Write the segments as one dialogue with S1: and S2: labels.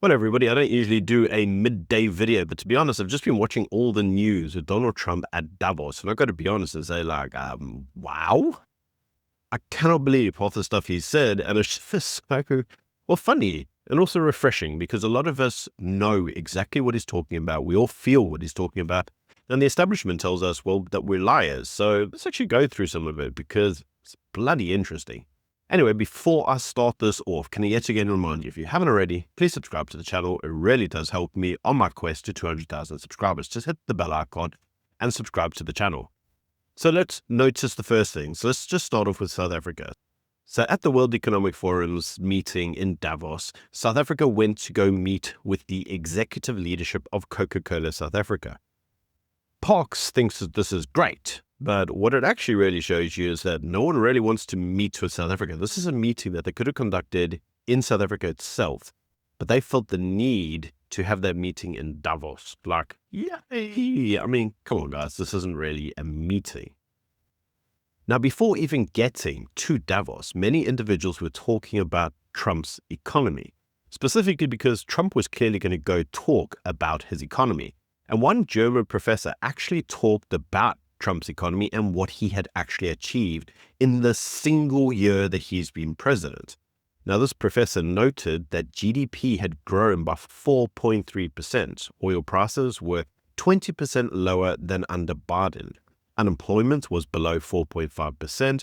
S1: Well, everybody, I don't usually do a midday video, but to be honest, I've just been watching all the news with Donald Trump at Davos, and I've got to be honest and say, wow, I cannot believe half the stuff he said, and it's just so, well, funny and also refreshing because a lot of us know exactly what he's talking about. We all feel what he's talking about, and the establishment tells us, well, that we're liars. So let's actually go through some of it because it's bloody interesting. Anyway, before I start this off, can I yet again remind you, if you haven't already, please subscribe to the channel. It really does help me on my quest to 200,000 subscribers. Just hit the bell icon and subscribe to the channel. So let's notice the first thing. So let's just start off with South Africa. So at the World Economic Forum's meeting in Davos, South Africa went to go meet with the executive leadership of Coca-Cola South Africa. Parks thinks that this is great. But what it actually really shows you is that no one really wants to meet with South Africa. This is a meeting that they could have conducted in South Africa itself, but they felt the need to have that meeting in Davos. Like, yay! I mean, come on, guys, this isn't really a meeting. Now, before even getting to Davos, many individuals were talking about Trump's economy, specifically because Trump was clearly going to go talk about his economy. And one German professor actually talked about Trump's economy and what he had actually achieved in the single year that he's been president. Now, this professor noted that GDP had grown by 4.3%. Oil prices were 20% lower than under Biden. Unemployment was below 4.5%.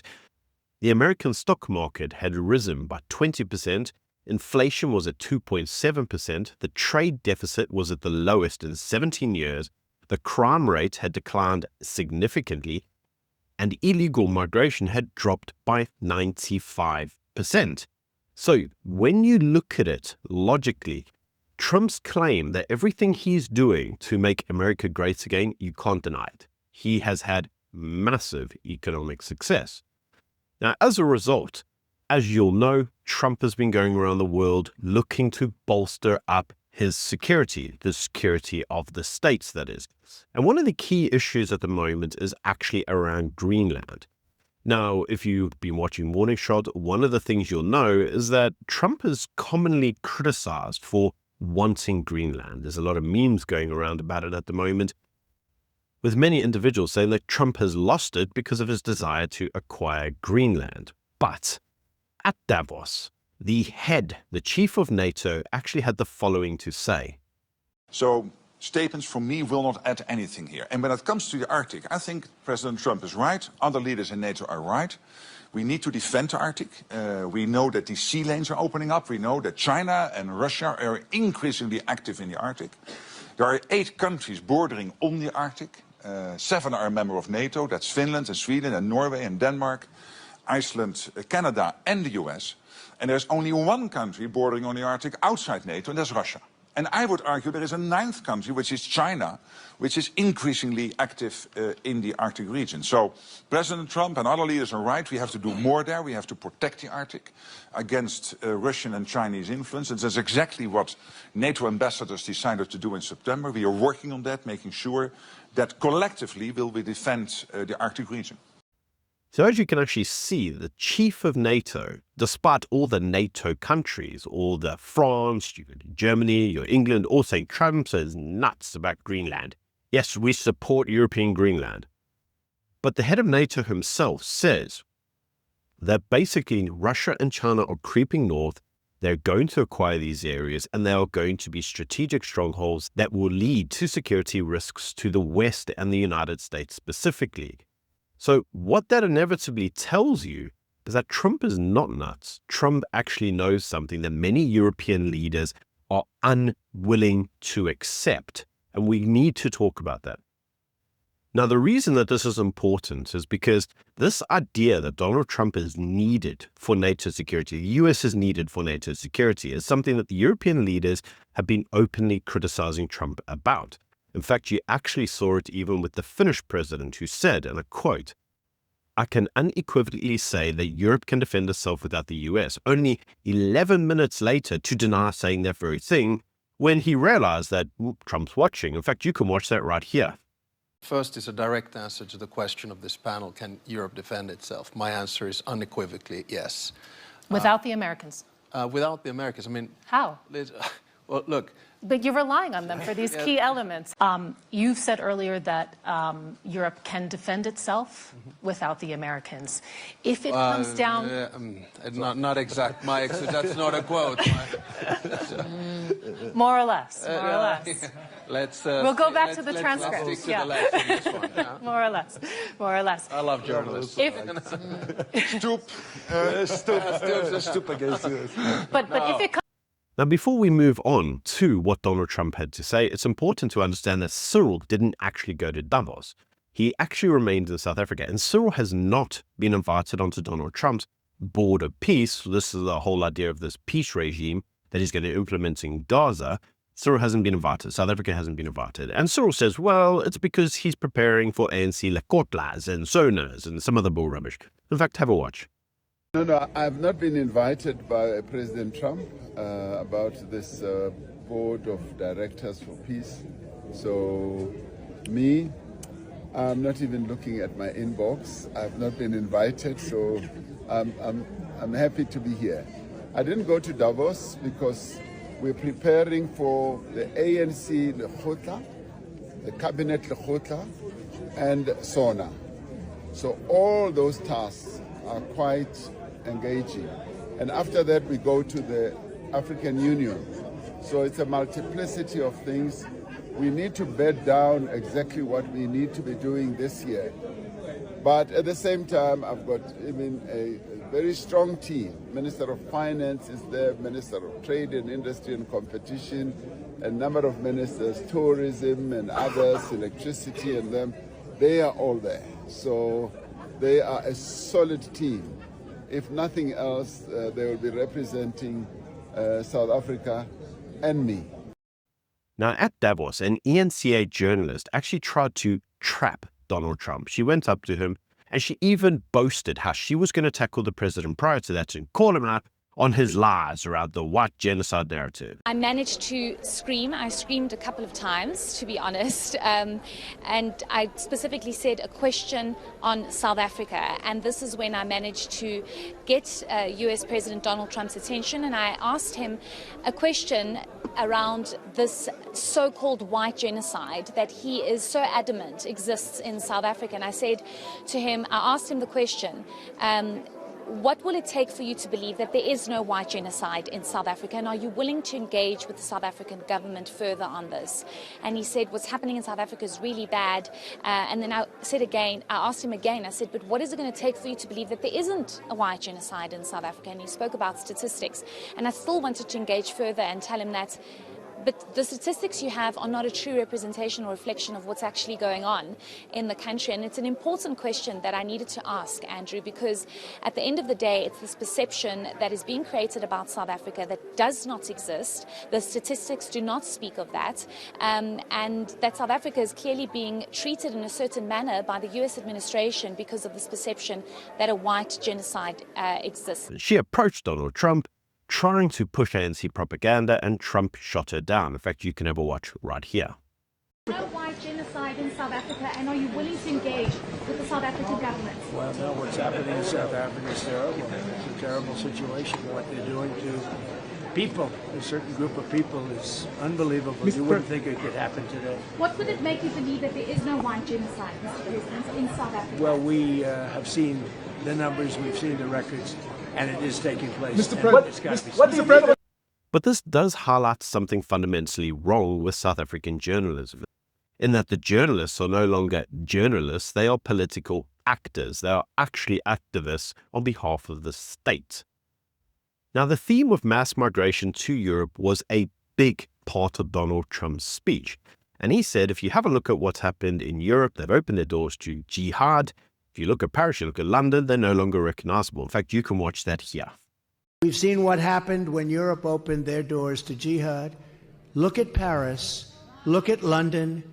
S1: The American stock market had risen by 20%. Inflation was at 2.7%. The trade deficit was at the lowest in 17 years. The crime rate had declined significantly, and illegal migration had dropped by 95%. So when you look at it logically, Trump's claim that everything he's doing to make America great again, you can't deny it. He has had massive economic success. Now, as a result, as you'll know, Trump has been going around the world looking to bolster up his security, the security of the states, that is. And one of the key issues at the moment is actually around Greenland. Now, if you've been watching Morning Shot, one of the things you'll know is that Trump is commonly criticized for wanting Greenland. There's a lot of memes going around about it at the moment, with many individuals saying that Trump has lost it because of his desire to acquire Greenland. But at Davos, the chief of NATO, actually had the following to say.
S2: So statements from me will not add anything here. And when it comes to the Arctic, I think President Trump is right. Other leaders in NATO are right. We need to defend the Arctic. We know that these sea lanes are opening up. We know that China and Russia are increasingly active in the Arctic. There are 8 countries bordering on the Arctic. 7 are a member of NATO. That's Finland and Sweden and Norway and Denmark, Iceland, Canada and the US. And there's only one country bordering on the Arctic outside NATO, and that's Russia. And I would argue there is a 9th country, which is China, which is increasingly active in the Arctic region. So President Trump and other leaders are right. We have to do more there. We have to protect the Arctic against Russian and Chinese influence. And that's exactly what NATO ambassadors decided to do in September. We are working on that, making sure that collectively will we defend the Arctic region.
S1: So as you can actually see, the chief of NATO, despite all the NATO countries, all the France, Germany, your England, all saying Trump is nuts about Greenland. Yes, we support European Greenland. But the head of NATO himself says that basically Russia and China are creeping north. They're going to acquire these areas, and they are going to be strategic strongholds that will lead to security risks to the West and the United States specifically. So what that inevitably tells you is that Trump is not nuts. Trump actually knows something that many European leaders are unwilling to accept, and we need to talk about that. Now, the reason that this is important is because this idea that Donald Trump is needed for NATO security, the US is needed for NATO security, is something that the European leaders have been openly criticizing Trump about. In fact, you actually saw it even with the Finnish president, who said, and I quote, "I can unequivocally say that Europe can defend itself without the US," only 11 minutes later to deny saying that very thing when he realized that Trump's watching. In fact, you can watch that right here.
S3: First is a direct answer to the question of this panel, can Europe defend itself? My answer is unequivocally yes.
S4: Without the Americans?
S3: Without the Americans, I mean...
S4: How?
S3: Well, look.
S4: But you're relying on them for these key elements. You've said earlier that Europe can defend itself without the Americans. If it comes down...
S3: not exact, Mike, so that's not a quote.
S4: More or less, more or less. We'll go back to the transcript.
S3: Let's stick to the left on this one. Yeah.
S4: More or less, more or less.
S3: I love journalists.
S2: Stoop against this.
S4: But if it comes...
S1: Now, before we move on to what Donald Trump had to say, it's important to understand that Cyril didn't actually go to Davos. He actually remained in South Africa, and Cyril has not been invited onto Donald Trump's board of peace. This is the whole idea of this peace regime that he's going to implement in Gaza. Cyril hasn't been invited. South Africa hasn't been invited. And Cyril says, well, it's because he's preparing for ANC Lekotlas and Sonas and some other bull rubbish. In fact, have a watch.
S5: No, I've not been invited by President Trump about this board of directors for peace. So I'm not even looking at my inbox. I've not been invited, so I'm happy to be here. I didn't go to Davos because we're preparing for the ANC Lekotla, the Cabinet Lekotla, and SONA. So all those tasks are quite engaging. And after that, we go to the African Union. So it's a multiplicity of things. We need to bed down exactly what we need to be doing this year. But at the same time, I've got a very strong team. Minister of Finance is there, Minister of Trade and Industry and Competition, a number of ministers, tourism and others, electricity and them. They are all there. So they are a solid team. If nothing else, they will be representing South Africa and me.
S1: Now, at Davos, an ENCA journalist actually tried to trap Donald Trump. She went up to him and she even boasted how she was going to tackle the president prior to that and call him out on his lies around the white genocide narrative.
S6: I managed to scream. I screamed a couple of times, to be honest. And I specifically said a question on South Africa. And this is when I managed to get US President Donald Trump's attention. And I asked him a question around this so-called white genocide that he is so adamant exists in South Africa. And I said to him, I asked him the question, what will it take for you to believe that there is no white genocide in South Africa? And are you willing to engage with the South African government further on this? And he said, what's happening in South Africa is really bad. And then I asked him again, I said, but what is it going to take for you to believe that there isn't a white genocide in South Africa? And he spoke about statistics. And I still wanted to engage further and tell him that but the statistics you have are not a true representation or reflection of what's actually going on in the country. And it's an important question that I needed to ask, Andrew, because at the end of the day, it's this perception that is being created about South Africa that does not exist. The statistics do not speak of that. And that South Africa is clearly being treated in a certain manner by the US administration because of this perception that a white genocide exists.
S1: She approached Donald Trump trying to push ANC propaganda, and Trump shot her down. In fact, you can have a watch right here.
S7: No white genocide in South Africa, and are you willing to engage with the South African government?
S8: Well, no, what's happening in South Africa is terrible. It's a terrible situation. What they're doing to people, a certain group of people, is unbelievable. You wouldn't think it could happen today.
S7: What would it make you believe that there is no white genocide, Mr. President, in South Africa?
S8: Well, we have seen the numbers, we've seen the records, and it is taking place.
S1: But this does highlight something fundamentally wrong with South African journalism, in that the journalists are no longer journalists, they are political actors. They are actually activists on behalf of the state. Now, the theme of mass migration to Europe was a big part of Donald Trump's speech. And he said, if you have a look at what's happened in Europe, they've opened their doors to jihad. If you look at Paris, you look at London, they're no longer recognizable. In fact, you can watch that here.
S9: We've seen what happened when Europe opened their doors to jihad. Look at Paris. Look at London.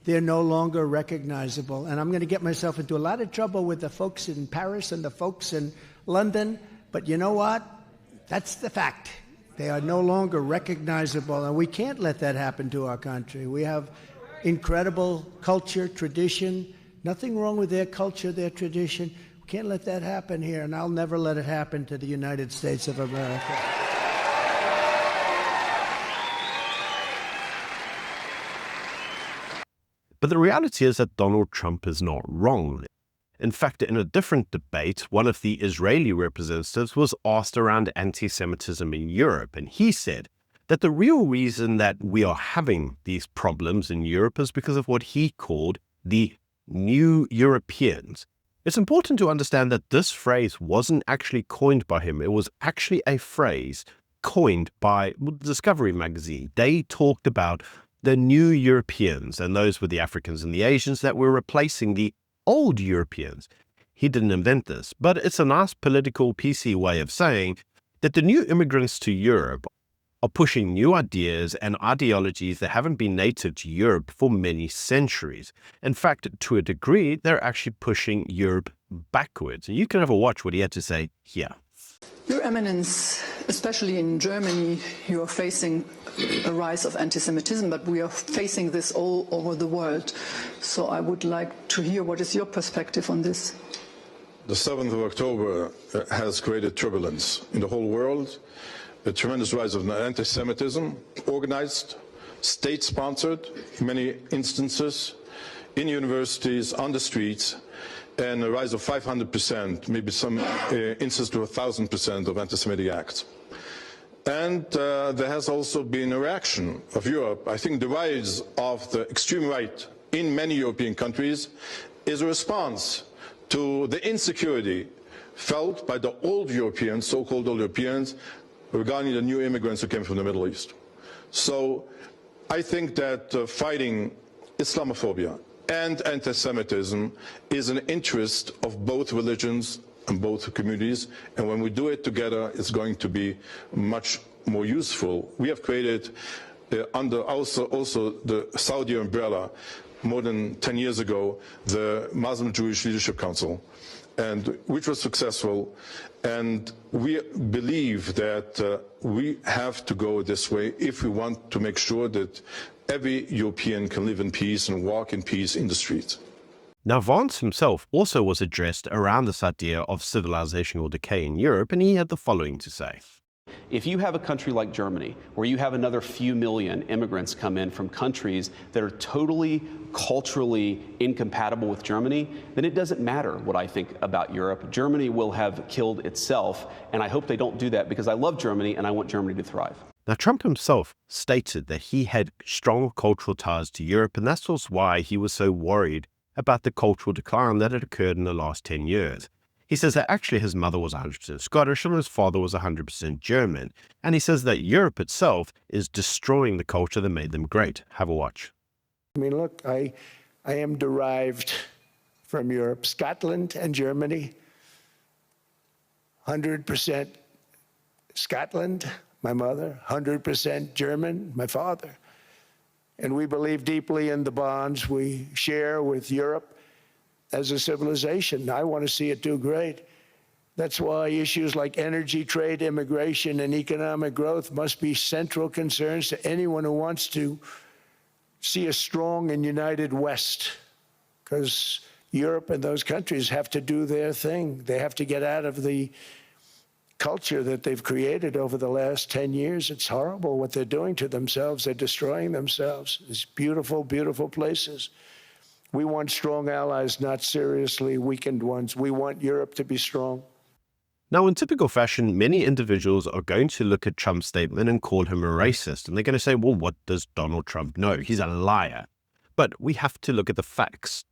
S9: They're no longer recognizable. And I'm going to get myself into a lot of trouble with the folks in Paris and the folks in London. But you know what? That's the fact. They are no longer recognizable. And we can't let that happen to our country. We have incredible culture, tradition. Nothing wrong with their culture, their tradition. We can't let that happen here, and I'll never let it happen to the United States of America.
S1: But the reality is that Donald Trump is not wrong. In fact, in a different debate, one of the Israeli representatives was asked around anti-Semitism in Europe, and he said that the real reason that we are having these problems in Europe is because of what he called the new Europeans. It's important to understand that this phrase wasn't actually coined by him. It was actually a phrase coined by Discovery magazine. They talked about the new Europeans, and those were the Africans and the Asians that were replacing the old Europeans. He didn't invent this, but it's a nice political PC way of saying that the new immigrants to Europe are pushing new ideas and ideologies that haven't been native to Europe for many centuries. In fact, to a degree, they're actually pushing Europe backwards. And you can have a watch what he had to say here.
S10: Your Eminence, especially in Germany, you are facing a rise of anti-Semitism, but we are facing this all over the world. So I would like to hear what is your perspective on this.
S11: The 7th of October has created turbulence in the whole world. A tremendous rise of anti-Semitism, organized, state-sponsored, in many instances, in universities, on the streets, and a rise of 500%, maybe some instances to 1,000% of anti-Semitic acts. And there has also been a reaction of Europe. I think the rise of the extreme right in many European countries is a response to the insecurity felt by the old Europeans, so-called old Europeans, regarding the new immigrants who came from the Middle East. So I think that fighting Islamophobia and anti-Semitism is an interest of both religions and both communities, and when we do it together, it's going to be much more useful. We have created, under also the Saudi umbrella, more than 10 years ago, the Muslim Jewish Leadership Council, and which was successful. And we believe that we have to go this way if we want to make sure that every European can live in peace and walk in peace in the streets.
S1: Now, Vance himself also was addressed around this idea of civilizational decay in Europe, and he had the following to say.
S12: If you have a country like Germany, where you have another few million immigrants come in from countries that are totally culturally incompatible with Germany, then it doesn't matter what I think about Europe. Germany will have killed itself, and I hope they don't do that because I love Germany and I want Germany to thrive.
S1: Now, Trump himself stated that he had strong cultural ties to Europe, and that's also why he was so worried about the cultural decline that had occurred in the last 10 years. He says that actually his mother was 100% Scottish and his father was 100% German. And he says that Europe itself is destroying the culture that made them great. Have a watch.
S9: I mean, look, I am derived from Europe, Scotland and Germany. 100% Scotland, my mother, 100% German, my father. And we believe deeply in the bonds we share with Europe as a civilization. I want to see it do great. That's why issues like energy, trade, immigration, and economic growth must be central concerns to anyone who wants to see a strong and united West, because Europe and those countries have to do their thing. They have to get out of the culture that they've created over the last 10 years. It's horrible what they're doing to themselves. They're destroying themselves. These beautiful, beautiful places. We want strong allies, not seriously weakened ones. We want Europe to be strong.
S1: Now, in typical fashion, many individuals are going to look at Trump's statement and call him a racist. And they're going to say, well, what does Donald Trump know? He's a liar. But we have to look at the facts.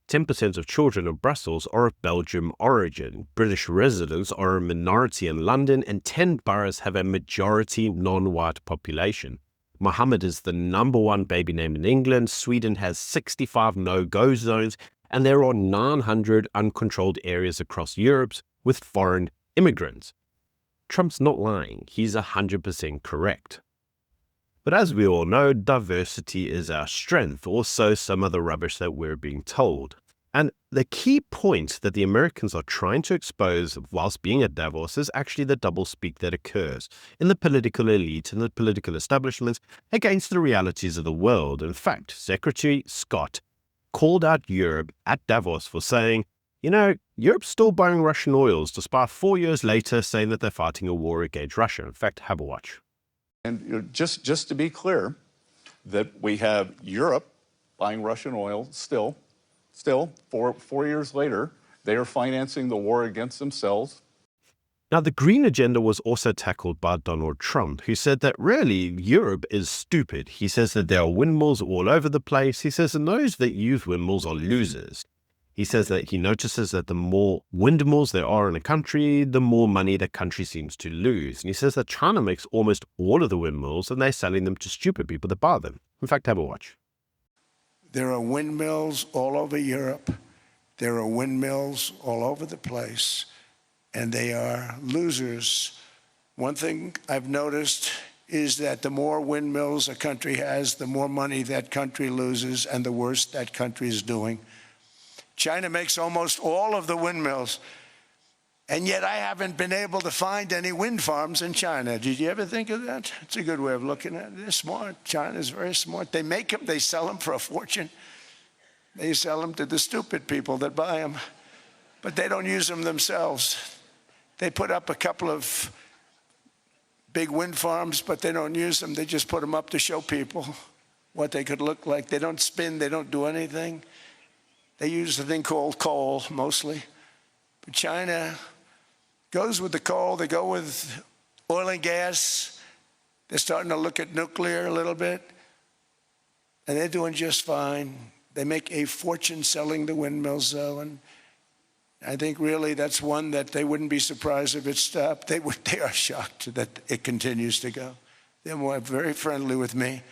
S1: 10% of children in Brussels are of Belgian origin. British residents are a minority in London, and 10 boroughs have a majority non-white population. Mohammed is the #1 baby name in England. Sweden has 65 no-go zones, and there are 900 uncontrolled areas across Europe with foreign immigrants. Trump's not lying. He's 100% correct. But as we all know, diversity is our strength, or so some of the rubbish that we're being told. And the key point that the Americans are trying to expose whilst being at Davos is actually the doublespeak that occurs in the political elite and the political establishment against the realities of the world. In fact, Secretary Scott called out Europe at Davos for saying, you know, Europe's still buying Russian oils, despite 4 years later saying that they're fighting a war against Russia. In fact, have a watch.
S13: And just to be clear, that we have Europe buying Russian oil. Still, 4 years later, they are financing the war against themselves.
S1: Now, the green agenda was also tackled by Donald Trump, who said that really Europe is stupid. He says that there are windmills all over the place. He says that those that use windmills are losers. He says that he notices that the more windmills there are in a country, the more money that country seems to lose. And he says that China makes almost all of the windmills and they're selling them to stupid people that buy them. In fact, have a watch.
S9: There are windmills all over Europe. There are windmills all over the place, and they are losers. One thing I've noticed is that the more windmills a country has, the more money that country loses and the worse that country is doing. China makes almost all of the windmills, and yet I haven't been able to find any wind farms in China. Did you ever think of that? It's a good way of looking at it. They're smart. China's very smart. They make them, they sell them for a fortune. They sell them to the stupid people that buy them, but they don't use them themselves. They put up a couple of big wind farms, but they don't use them. They just put them up to show people what they could look like. They don't spin. They don't do anything. They use a thing called coal, mostly. But China goes with the coal. They go with oil and gas. They're starting to look at nuclear a little bit. And they're doing just fine. They make a fortune selling the windmills, though. And I think really that's one that they wouldn't be surprised if it stopped. They are shocked that it continues to go. They're very friendly with me.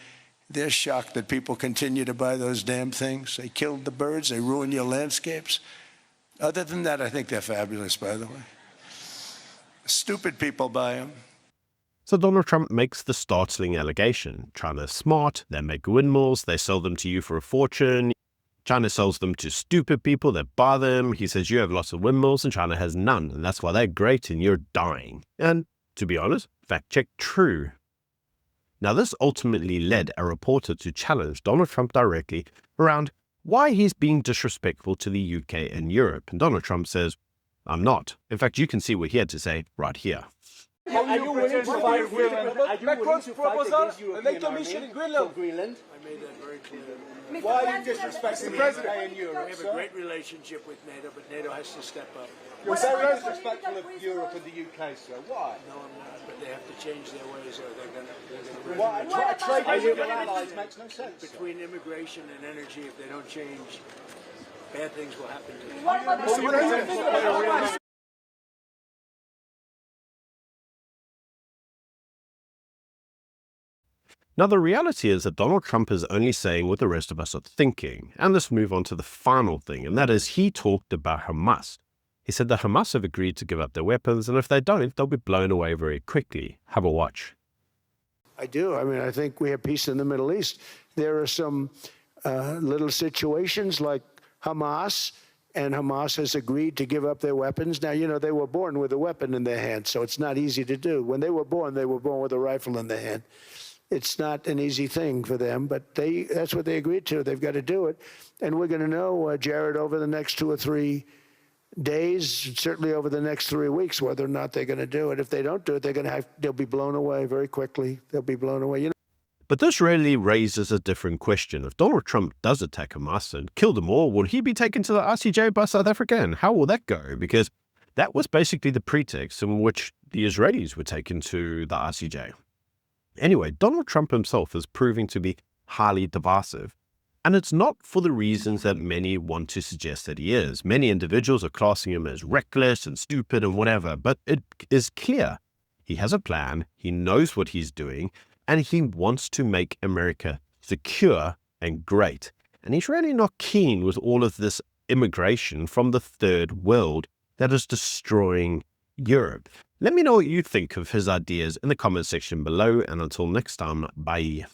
S9: They're shocked that people continue to buy those damn things. They killed the birds. They ruin your landscapes. Other than that, I think they're fabulous, by the way. Stupid people buy them.
S1: So Donald Trump makes the startling allegation. China's smart, they make windmills, they sell them to you for a fortune. China sells them to stupid people that buy them. He says you have lots of windmills and China has none, and that's why they're great and you're dying. And to be honest, fact check true. Now this ultimately led a reporter to challenge Donald Trump directly around why he's being disrespectful to the UK and Europe. And Donald Trump says, I'm not. In fact, you can see what he had to say right here.
S14: Are you willing to fight Greenland? Are you willing to fight against European army for Greenland?
S8: I made that very clear.
S14: Why are you disrespecting the UK and Europe?
S8: We have a great relationship with NATO, but NATO has to step up.
S14: You're very disrespectful of Europe and the UK, sir. Why?
S8: No, I'm not, but they have to change their ways or they're going to...
S14: Why? Trade with your allies makes no sense.
S8: Between immigration and energy, if they don't change, bad things will happen to them.
S1: Now, the reality is that Donald Trump is only saying what the rest of us are thinking. And let's move on to the final thing, and that is he talked about Hamas. He said that Hamas have agreed to give up their weapons, and if they don't, they'll be blown away very quickly. Have a watch.
S9: I do. I mean, I think we have peace in the Middle East. There are some little situations like Hamas, and Hamas has agreed to give up their weapons. Now, you know, they were born with a weapon in their hand, so it's not easy to do. When they were born with a rifle in their hand. It's not an easy thing for them, but that's what they agreed to. They've got to do it. And we're going to know, Jared, over the next 2 or 3 days, certainly over the next 3 weeks, whether or not they're going to do it. If they don't do it, they'll be blown away very quickly. They'll be blown away. You know?
S1: But this really raises a different question. If Donald Trump does attack Hamas and kill them all, will he be taken to the ICJ by South Africa? And how will that go? Because that was basically the pretext in which the Israelis were taken to the ICJ. Anyway, Donald Trump himself is proving to be highly divisive, and it's not for the reasons that many want to suggest that he is. Many individuals are classing him as reckless and stupid and whatever, but it is clear he has a plan, he knows what he's doing, and he wants to make America secure and great. And he's really not keen with all of this immigration from the third world that is destroying Europe. Let me know what you think of his ideas in the comment section below, and until next time, bye.